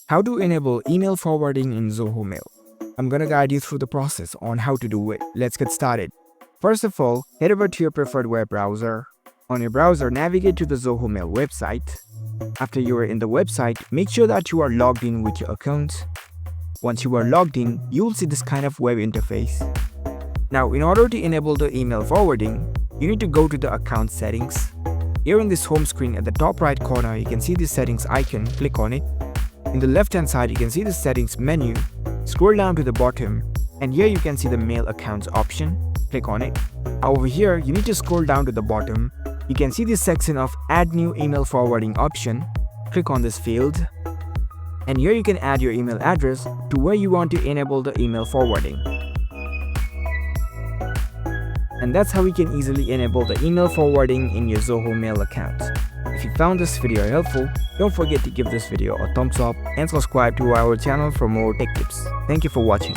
How to enable email forwarding in Zoho Mail. I'm gonna guide you through the process on how to do it. Let's get started. First of all, head over to your preferred web browser. On your browser, navigate to the Zoho Mail website. After you are in the website, make sure that you are logged in with your account. Once you are logged in, you will see this kind of web interface. Now, in order to enable the email forwarding, you need to go to the account settings. Here in this home screen at the top right corner, you can see the settings icon. Click on it. In the left hand side, you can see the settings menu. Scroll down to the bottom, and here you can see the mail accounts option. Click on it. Over here, you need to scroll down to the bottom. You can see this section of add new email forwarding option. Click on this field, and here you can add your email address to where you want to enable the email forwarding. And that's how you can easily enable the email forwarding in your Zoho Mail account. If you found this video helpful, don't forget to give this video a thumbs up and subscribe to our channel for more tech tips. Thank you for watching.